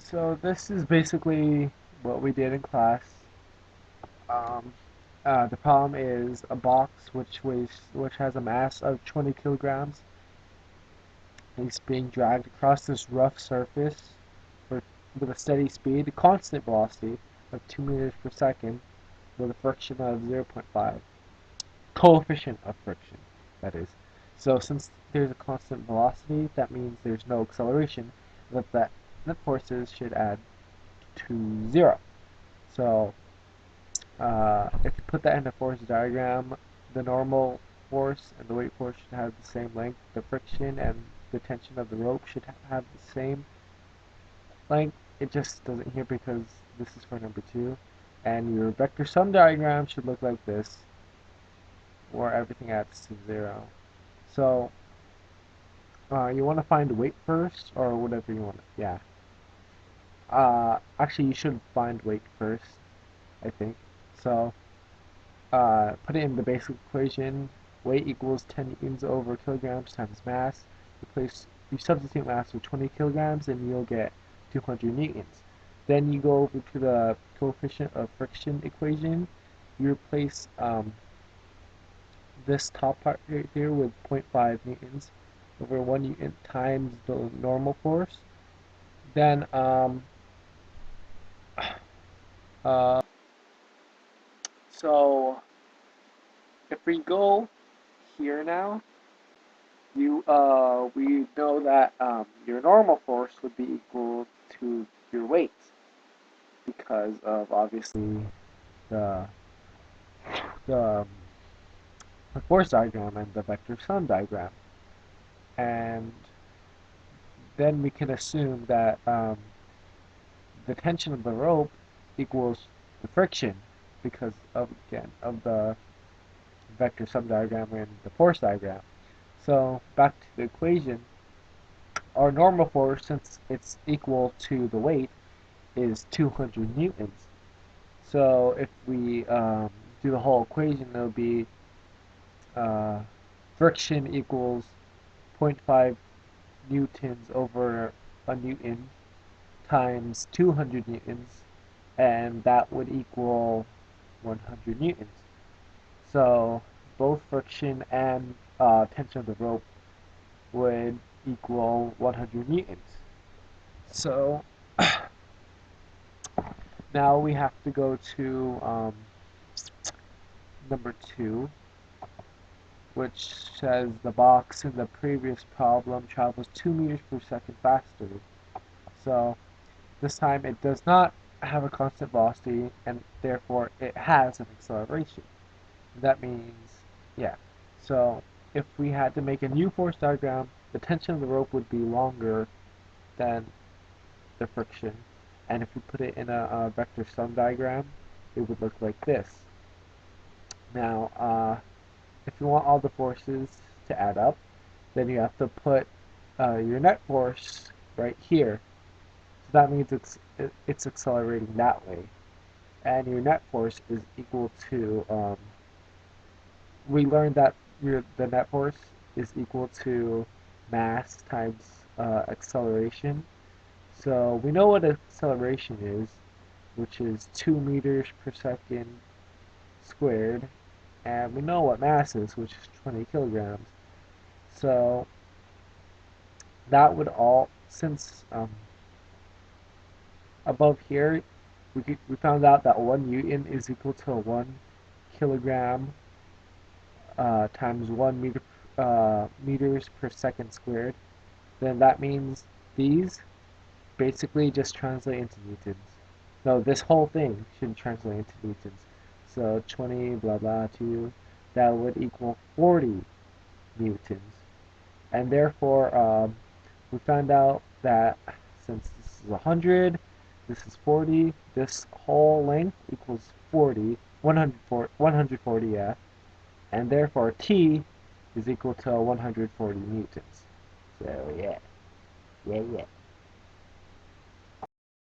So this is basically what we did in class. Um, the problem is a box which has a mass of 20 kilograms is being dragged across this rough surface for, with a steady speed, constant velocity of 2 meters per second with a friction of zero point 0.5. Coefficient of friction, that is. So since there's a constant velocity, that means there's no acceleration, that net forces should add to 0. So if you put that in a force diagram, the normal force and the weight force should have the same length. The friction and the tension of the rope should have the same length. It just doesn't here because this is for number 2. And your vector sum diagram should look like this, where everything adds to 0. So you want to find weight first, or whatever you want. Yeah. Actually, you should find weight first, I think. So put it in the basic equation. Weight equals 10 newtons over kilograms times mass. You substitute mass with 20 kilograms, and you'll get 200 newtons. Then you go over to the coefficient of friction equation. You replace this top part right here with 0.5 newtons over 1 newton times the normal force. Then uh, so if we go here now, we know that your normal force would be equal to your weight because of obviously the the, um, the force diagram and the vector sum diagram, and then we can assume that the tension of the rope equals the friction because of again of the vector sum diagram and the force diagram. So back to the equation, our normal force, since it's equal to the weight, is 200 newtons. So if we do the whole equation, it'll be uh, friction equals 0.5 newtons over a newton times 200 newtons, and that would equal 100 newtons. So both friction and tension of the rope would equal 100 newtons. So now we have to go to number 2, which says the box in the previous problem travels 2 meters per second faster. So this time it does not have a constant velocity, and therefore it has an acceleration. That means, yeah. So if we had to make a new force diagram, the tension of the rope would be longer than the friction. And if we put it in a vector sum diagram, it would look like this. Now, if you want all the forces to add up, then you have to put your net force right here. So that means it's accelerating that way. And your net force is equal to, we learned that the net force is equal to mass times acceleration. So we know what acceleration is, which is 2 meters per second squared, and we know what mass is, which is 20 kilograms. So that would all, since above here, we found out that 1 newton is equal to 1 kilogram times 1 meters per second squared, then that means these basically just translate into newtons. No, this whole thing should translate into newtons. So 20 blah blah 2, that would equal 40 newtons. And therefore, we found out that since this is 100, this is 40, this whole length equals 40, 140, yeah. And therefore T is equal to 140 newtons. So yeah, yeah.